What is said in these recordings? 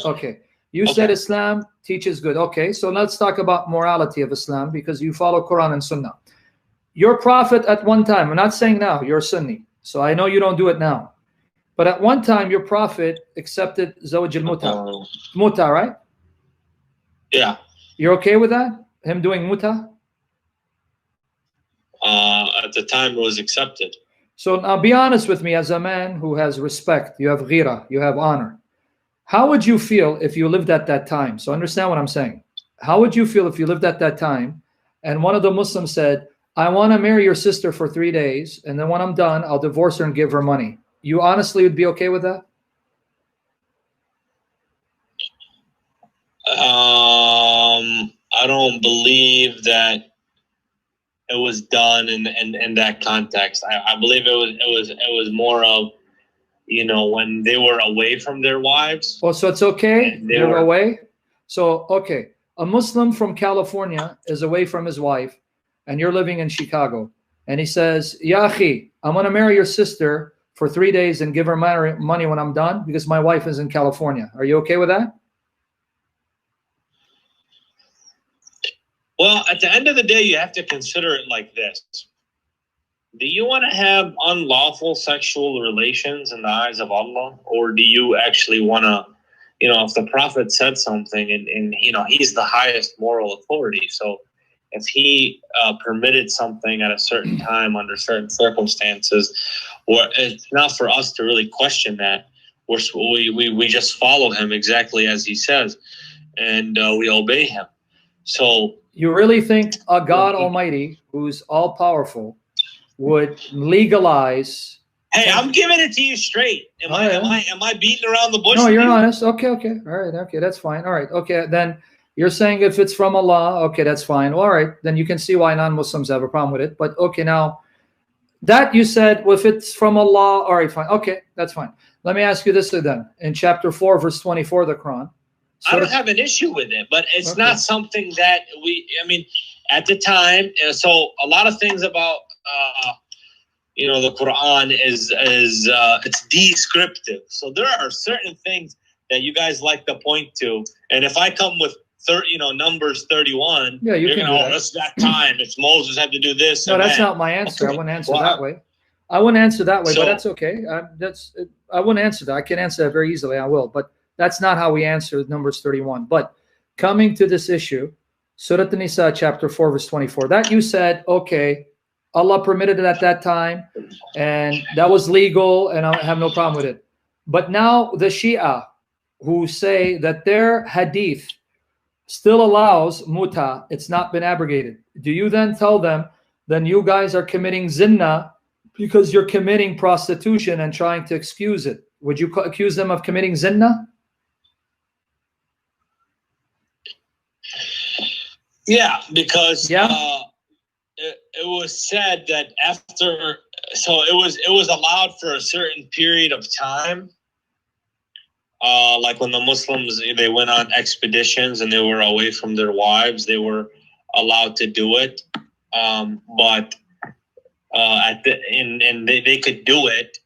Okay. You said Islam teaches good. Okay, so let's talk about morality of Islam, because you follow Quran and Sunnah. Your prophet at one time, I'm not saying now, you're Sunni, so I know you don't do it now. But at one time, your prophet accepted Zawj al-Muta. Muta, right? Yeah. You're okay with that? Him doing Muta? At the time, it was accepted. So now be honest with me, as a man who has respect, you have ghira, you have honor. How would you feel if you lived at that time? So understand what I'm saying. How would you feel if you lived at that time and one of the Muslims said, I want to marry your sister for 3 days, and then when I'm done, I'll divorce her and give her money? You honestly would be okay with that? I don't believe that it was done in that context. I believe it was more of, you know, when they were away from their wives. Oh, so it's okay? They're away? So, okay. A Muslim from California is away from his wife, and you're living in Chicago. And he says, Ya akhi, I'm going to marry your sister for 3 days and give her money when I'm done because my wife is in California. Are you okay with that? Well, at the end of the day, you have to consider it like this. Do you want to have unlawful sexual relations in the eyes of Allah? Or do you actually want to, you know, if the Prophet said something and you know, he's the highest moral authority. So if he permitted something at a certain time under certain circumstances, or it's not for us to really question that. We just follow him exactly as he says, and we obey him. So you really think a God Almighty, who's all powerful, would legalize? Hey, I'm giving it to you straight. Am I beating around the bush? No, you're honest. Okay. All right. Okay, that's fine. All right. Okay, then you're saying if it's from Allah, okay, that's fine. All right, then you can see why non-Muslims have a problem with it. But okay, now that you said, well, if it's from Allah, all right, fine. Okay, that's fine. Let me ask you this then. In chapter 4, verse 24 of the Quran. I don't have an issue with it, but it's not something that I mean, at the time, so a lot of things about, you know, the Quran is it's descriptive. So there are certain things that you guys like to point to. And if I come with Numbers 31, yeah, you're going to, it's that time. It's Moses had to do this. No, that's not my answer. Okay. I wouldn't answer that way. I wouldn't answer that way, but that's okay. I wouldn't answer that. I can answer that very easily. I will, but that's not how we answer Numbers 31. But coming to this issue, Surah An-Nisa, chapter 4, verse 24, that you said, okay, Allah permitted it at that time, and that was legal, and I have no problem with it. But now the Shia, who say that their hadith still allows muta, it's not been abrogated. Do you then tell them, then you guys are committing zina because you're committing prostitution and trying to excuse it? Would you accuse them of committing zina? Yeah, because it was said that after, so it was allowed for a certain period of time. Like when the Muslims, they went on expeditions and they were away from their wives, they were allowed to do it. But they could do it.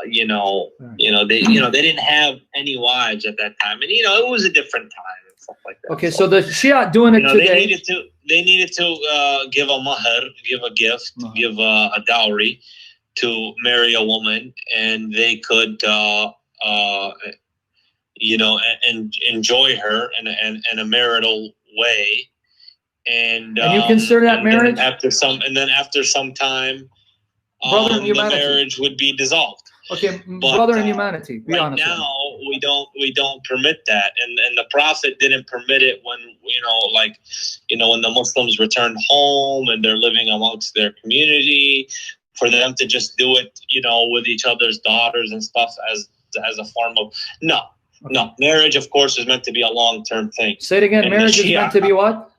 They didn't have any wives at that time, and it was a different time and stuff like that. Okay, so the Shia doing it today. They needed to give a mahr, give a gift, give a dowry to marry a woman, and they could enjoy her in a marital way. And you consider that marriage? After some time, the marriage would be dissolved. Okay, brother in humanity. Be honest. Right now, we don't permit that, and the Prophet didn't permit it when when the Muslims returned home and they're living amongst their community, for them to just do it, with each other's daughters and stuff as a form of no. Marriage, of course, is meant to be a long-term thing. Say it again. Marriage is meant to be what?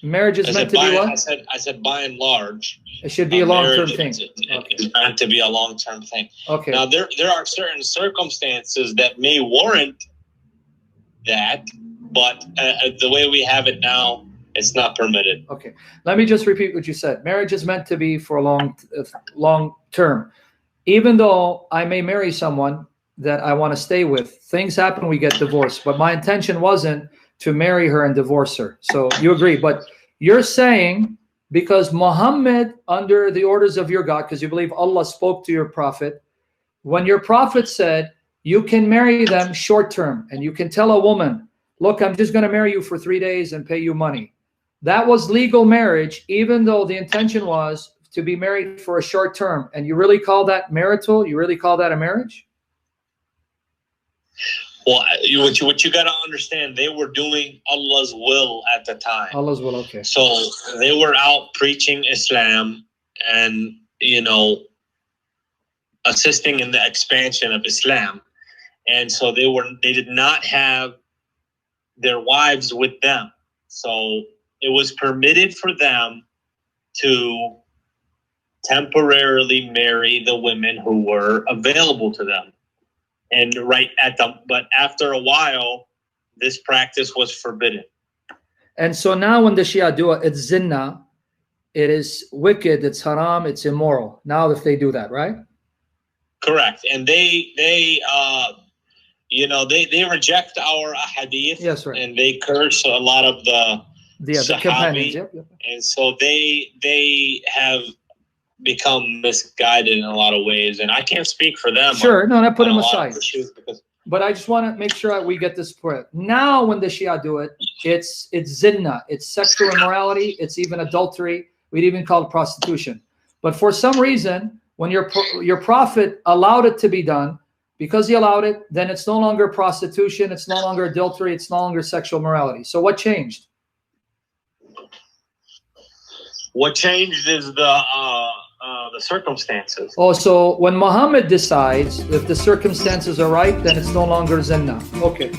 Marriage is meant to be what? I said by and large, it should be a long-term thing. It's meant to be a long-term thing. Okay. Now there are certain circumstances that may warrant that, but the way we have it now, it's not permitted. Okay. Let me just repeat what you said. Marriage is meant to be for a long term. Even though I may marry someone that I want to stay with. Things happen, we get divorced, but my intention wasn't to marry her and divorce her. So you agree, but you're saying because Muhammad, under the orders of your God, because you believe Allah spoke to your prophet, when your prophet said you can marry them short term, and you can tell a woman, look, I'm just going to marry you for 3 days and pay you money. That was legal marriage, even though the intention was to be married for a short term. And you really call that marital? You really call that a marriage? Well, what you got to understand, they were doing Allah's will at the time. Allah's will, okay. So they were out preaching Islam and, assisting in the expansion of Islam. And so they did not have their wives with them. So it was permitted for them to temporarily marry the women who were available to them. And but after a while, this practice was forbidden. And so now when the Shia do it, it's zinna, it is wicked, it's haram, it's immoral. Now if they do that, right? Correct. And they reject our hadith. Yes, right. And they curse a lot of the companions. Yep. And so they have become misguided in a lot of ways, and I can't speak for them. Sure, I put them aside. But I just want to make sure that we get this point. Now, when the Shia do it, it's zinna, it's sexual immorality, it's even adultery. We'd even call it prostitution. But for some reason, when your prophet allowed it to be done, because he allowed it, then it's no longer prostitution, it's no longer adultery, it's no longer sexual morality. So what changed? What changed is the circumstances. Oh, so when Muhammad decides if the circumstances are right, then it's no longer zinna. Okay.